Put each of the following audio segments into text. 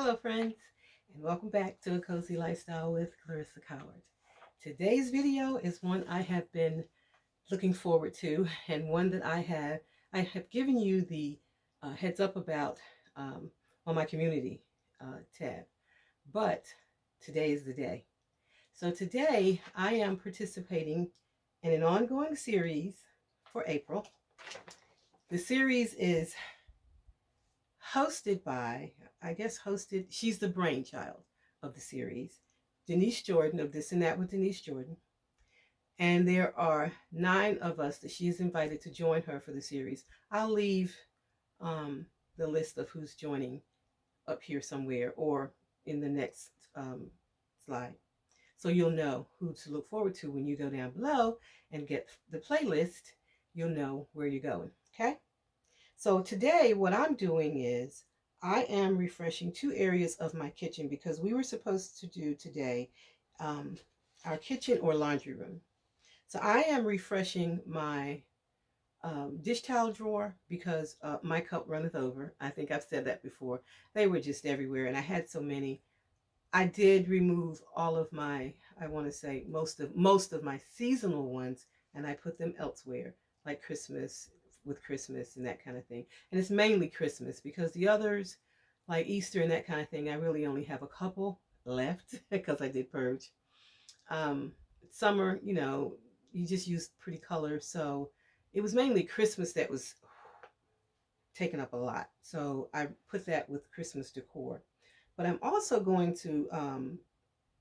Hello friends, and welcome back to A Cozy Lifestyle with Clearissa. Today's video is one I have been looking forward to, and one that I have given you the heads up about on my community tab. But today is the day. So today I am participating in an ongoing series for April. The series is hosted by, she's the brainchild of the series, Denise Jordan of This and That with Denise Jordan. And there are 9 of us that she's invited to join her for the series. I'll leave the list of who's joining up here somewhere or in the next slide. So you'll know who to look forward to when you go down below and get the playlist. You'll know where you're going, okay? So today what I'm doing is I am refreshing 2 areas of my kitchen because we were supposed to do today our kitchen or laundry room. So I am refreshing my dish towel drawer because my cup runneth over. I think I've said that before. They were just everywhere and I had so many. I did remove all of my, I want to say most of my seasonal ones, and I put them elsewhere, like Christmas and that kind of thing. And it's mainly Christmas because the others, like Easter and that kind of thing, I really only have a couple left because I did purge. Summer, you just use pretty colors. So it was mainly Christmas that was taking up a lot. So I put that with Christmas decor. But I'm also going to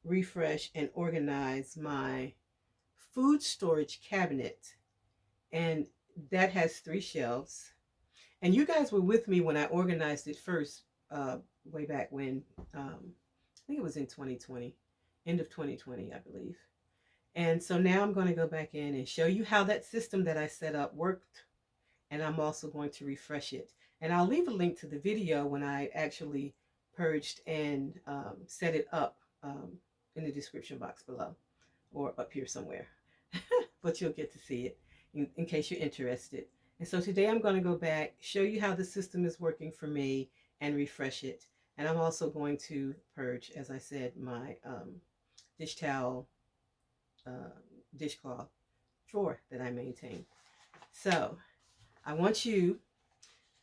refresh and organize my food storage cabinet. And that has 3 shelves. And you guys were with me when I organized it first, way back when, I think it was in 2020, end of 2020, I believe. And so now I'm going to go back in and show you how that system that I set up worked. And I'm also going to refresh it. And I'll leave a link to the video when I actually purged and set it up in the description box below or up here somewhere. But you'll get to see it in case you're interested. And so today I'm going to go back, show you how the system is working for me and refresh it. And I'm also going to purge, as I said, my dish towel, dishcloth drawer that I maintain. So I want you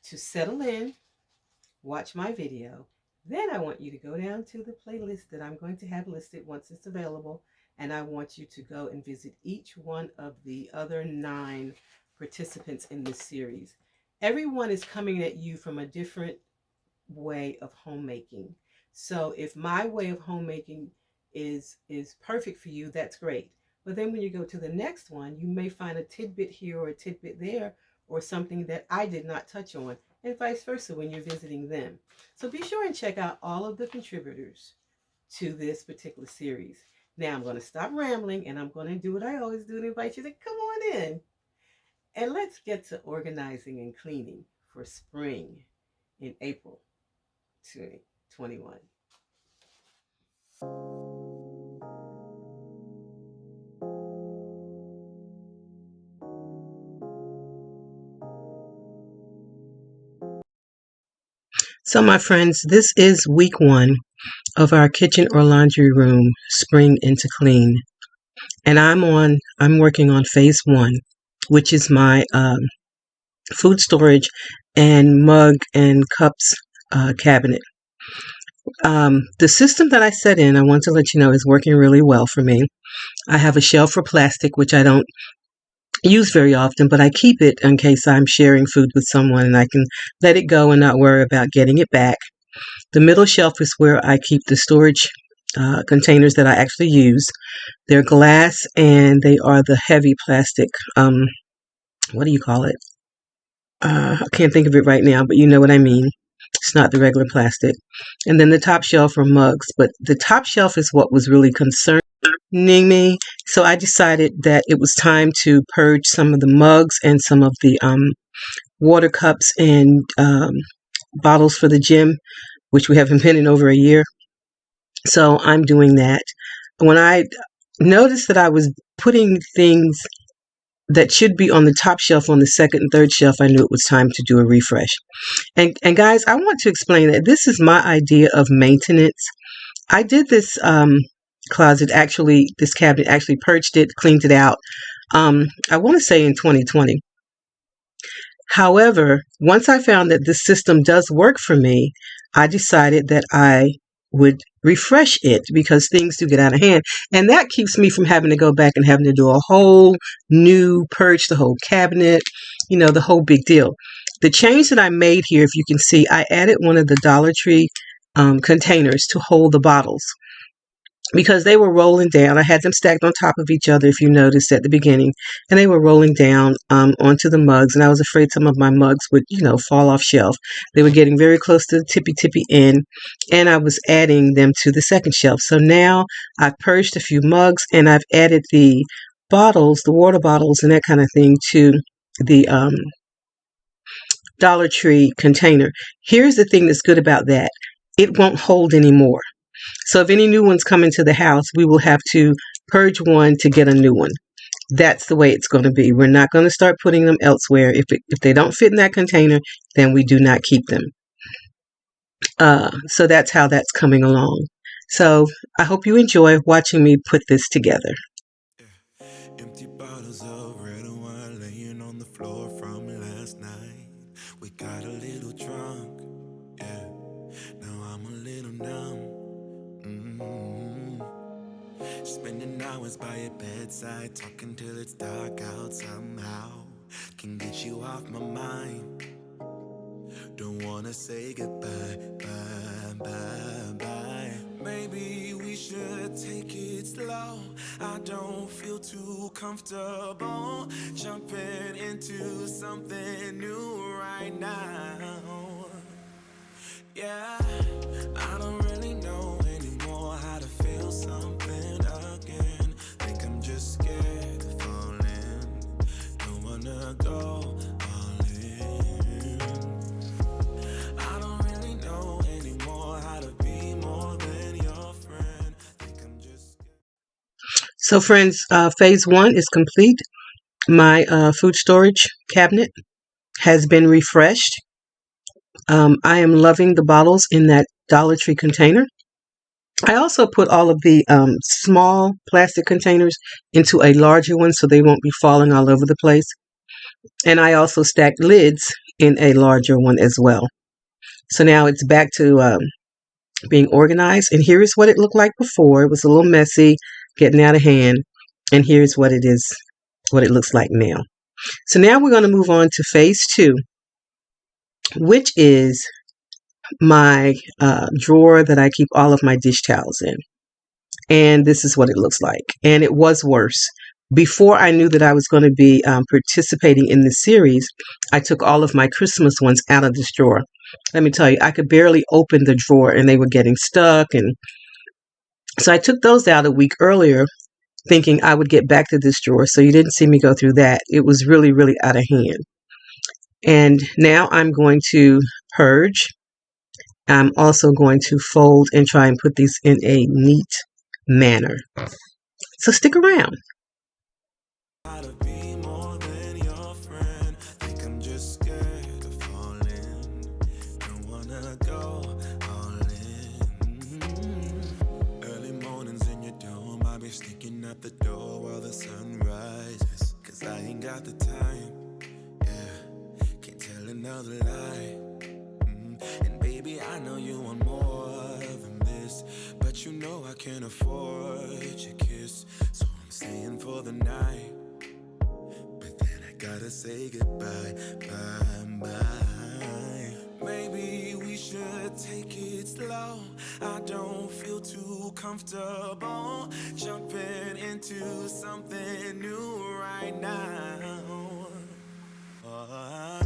to settle in, watch my video. Then I want you to go down to the playlist that I'm going to have listed once it's available. And I want you to go and visit each one of the other 9 participants in this series. Everyone is coming at you from a different way of homemaking. So if my way of homemaking is perfect for you, that's great. But then when you go to the next one, you may find a tidbit here or a tidbit there or something that I did not touch on, and vice versa when you're visiting them. So be sure and check out all of the contributors to this particular series. Now I'm going to stop rambling and I'm going to do what I always do and invite you to come on in. And let's get to organizing and cleaning for spring in April 2021. So my friends, this is week 1 of our kitchen or laundry room spring into clean. And I'm working on phase 1, which is my food storage and mug and cups cabinet. The system that I set in, I want to let you know, is working really well for me. I have a shelf for plastic, which I don't use very often, but I keep it in case I'm sharing food with someone and I can let it go and not worry about getting it back. The middle shelf is where I keep the storage containers that I actually use. They're glass and they are the heavy plastic, what do you call it? I can't think of it right now, but you know what I mean. It's not the regular plastic. And then the top shelf are mugs, but the top shelf is what was really concerning me. So I decided that it was time to purge some of the mugs and some of the water cups and bottles for the gym, which we haven't been in over a year. So I'm doing that. When I noticed that I was putting things that should be on the top shelf, on the second and third shelf, I knew it was time to do a refresh. And guys, I want to explain that this is my idea of maintenance. I did this this cabinet, actually purged it, cleaned it out, I want to say in 2020. However, once I found that this system does work for me, I decided that I would refresh it because things do get out of hand. And that keeps me from having to go back and having to do a whole new purge, the whole cabinet, the whole big deal. The change that I made here, if you can see, I added one of the Dollar Tree containers to hold the bottles, because they were rolling down. I had them stacked on top of each other, if you noticed at the beginning, and they were rolling down onto the mugs, and I was afraid some of my mugs would, fall off shelf. They were getting very close to the tippy end, and I was adding them to the second shelf. So now I've purged a few mugs, and I've added the bottles, the water bottles and that kind of thing, to the Dollar Tree container. Here's the thing that's good about that. It won't hold anymore. So if any new ones come into the house, we will have to purge one to get a new one. That's the way it's going to be. We're not going to start putting them elsewhere. If they don't fit in that container, then we do not keep them. So that's how that's coming along. So I hope you enjoy watching me put this together. Empty bottles of red wine laying on the floor from last night. We got a little drunk, yeah. Now I'm a little numb. Spending hours by your bedside, talking till it's dark out somehow. Can get you off my mind. Don't wanna say goodbye, bye, bye, bye. Maybe we should take it slow. I don't feel too comfortable jumping into something new right now. Yeah, I don't really know anymore how to feel something again. Think I'm just scared of falling. Don't wanna go all in. I don't really know anymore how to be more than your friend. Think I'm just scared. So friends, phase 1 is complete. My food storage cabinet has been refreshed. I am loving the bottles in that Dollar Tree container. I also put all of the small plastic containers into a larger one so they won't be falling all over the place. And I also stacked lids in a larger one as well. So now it's back to being organized. And here is what it looked like before. It was a little messy, getting out of hand. And here's what it is, what it looks like now. So now we're going to move on to phase 2, which is my drawer that I keep all of my dish towels in. And this is what it looks like. And it was worse. Before I knew that I was going to be participating in this series, I took all of my Christmas ones out of this drawer. Let me tell you, I could barely open the drawer and they were getting stuck. And so I took those out a week earlier, thinking I would get back to this drawer. So you didn't see me go through that. It was really, really out of hand. And now I'm going to purge. I'm also going to fold and try and put these in a neat manner. So stick around. Sneaking out the door while the sun rises, 'cause I ain't got the time, yeah, can't tell another lie. And baby, I know you want more than this, but you know I can't afford your kiss, so I'm staying for the night. But then I gotta say goodbye, bye, bye. Maybe we should take it slow. I don't feel too comfortable jumping into something new right now. I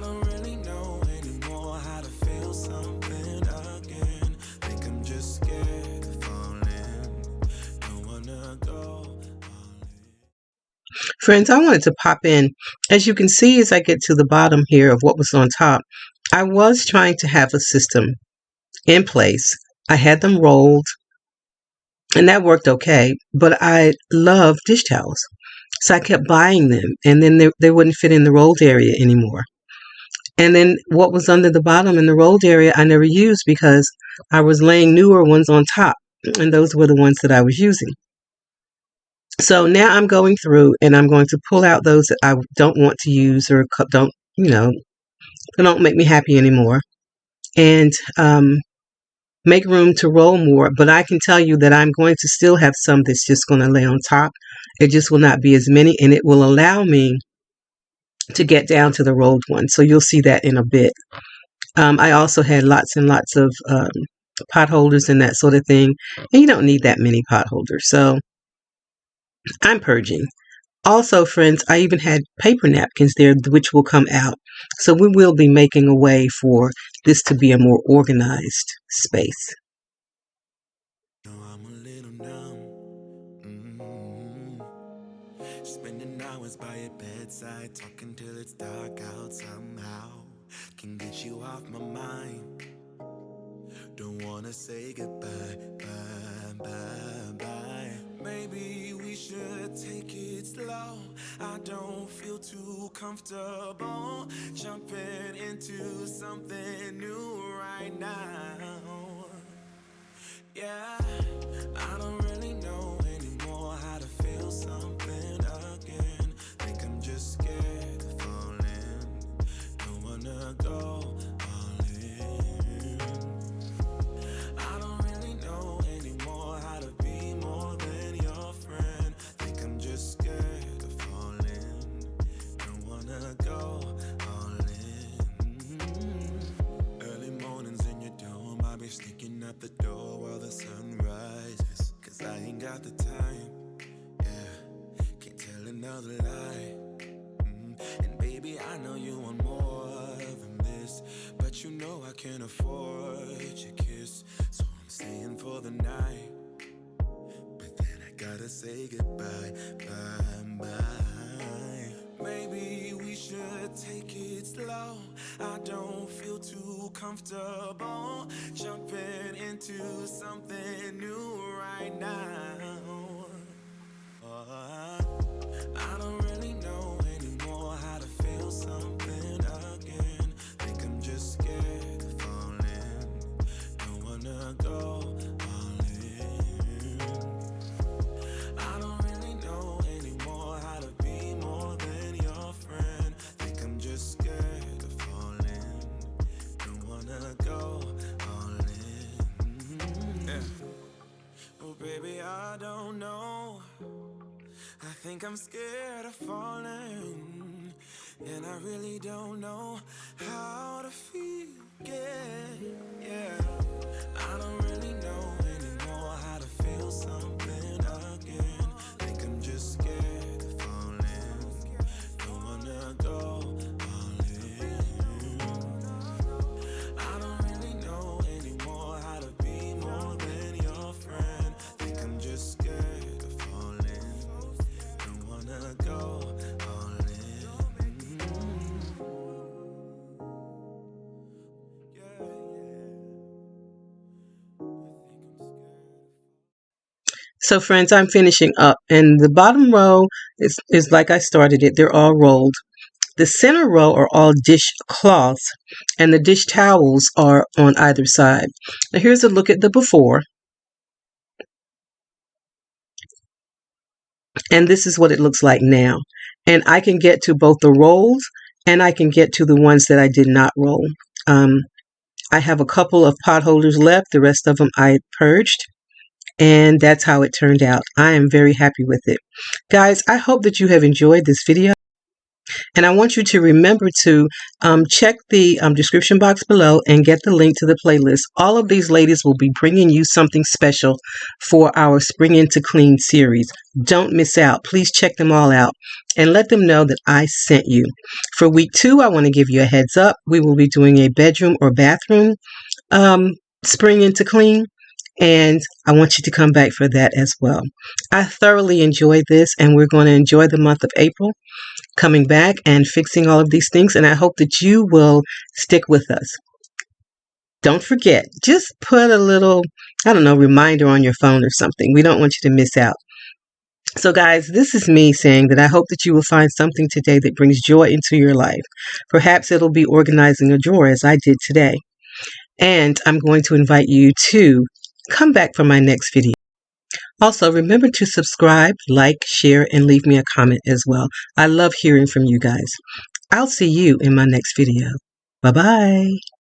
don't really know anymore how to feel something again. Think I'm just scared of falling. Don't wanna go. Friends, I wanted to pop in. As you can see, as I get to the bottom here of what was on top, I was trying to have a system in place. I had them rolled, and that worked okay, but I love dish towels. So I kept buying them, and then they wouldn't fit in the rolled area anymore. And then what was under the bottom in the rolled area I never used because I was laying newer ones on top, and those were the ones that I was using. So now I'm going through and I'm going to pull out those that I don't want to use or don't, they don't make me happy anymore, and make room to roll more. But I can tell you that I'm going to still have some that's just going to lay on top. It just will not be as many, and it will allow me to get down to the rolled one. So you'll see that in a bit. I also had lots and lots of pot holders and that sort of thing, and you don't need that many pot holders. So I'm purging. Also, friends, I even had paper napkins there, which will come out. So we will be making a way for this to be a more organized space. I'm a little numb. Spending hours by your bedside, talking till it's dark out somehow. Can get you off my mind. Don't wanna say goodbye, bye, bye, bye. Maybe we should take it slow. I don't feel too comfortable jumping into something new right now. Yeah, I don't really know anymore how to feel something again. Think I'm just scared of falling. Don't wanna go all in. I don't really know anymore how to be more than your friend. Think I'm just scared of falling. Don't wanna go all in. Early mornings in your dome, I'll be sneaking out the door while the sun rises. Cause I ain't got the time, yeah, can't tell another lie. And baby, I know you want more than this, but you know I can't afford your kiss. So I'm staying for the night, but then I gotta say goodbye, bye, bye. Maybe we should take it slow. I don't feel too comfortable jumping into something new right now. I don't really know anymore how to feel something again. Think I'm just scared of falling. Don't wanna go all in. I don't really know anymore how to be more than your friend. Think I'm just scared of falling. Don't wanna go all in. Yeah. Oh baby, I don't know. I think I'm scared of falling, and I really don't know how to feel again. Yeah, I don't really know anymore how to feel something again. Think I'm just scared of falling. Don't wanna go all in. I don't really know anymore how to be more than your friend. Think I'm just scared of falling. Don't wanna go all in. Yeah, So, friends, I'm finishing up, and the bottom row is like I started it. They're all rolled. The center row are all dish cloths, and the dish towels are on either side. Now, here's a look at the before, and this is what it looks like now. And I can get to both the rolls, and I can get to the ones that I did not roll. I have a couple of pot holders left. The rest of them I purged. And that's how it turned out. I am very happy with it. Guys, I hope that you have enjoyed this video. And I want you to remember to check the description box below and get the link to the playlist. All of these ladies will be bringing you something special for our Spring Into Clean series. Don't miss out. Please check them all out and let them know that I sent you. For week 2, I want to give you a heads up. We will be doing a bedroom or bathroom Spring Into Clean. And I want you to come back for that as well. I thoroughly enjoyed this, and we're going to enjoy the month of April coming back and fixing all of these things. And I hope that you will stick with us. Don't forget, just put a little, reminder on your phone or something. We don't want you to miss out. So guys, this is me saying that I hope that you will find something today that brings joy into your life. Perhaps it'll be organizing a drawer as I did today. And I'm going to invite you to come back for my next video. Also, remember to subscribe, like, share, and leave me a comment as well. I love hearing from you guys. I'll see you in my next video. Bye-bye.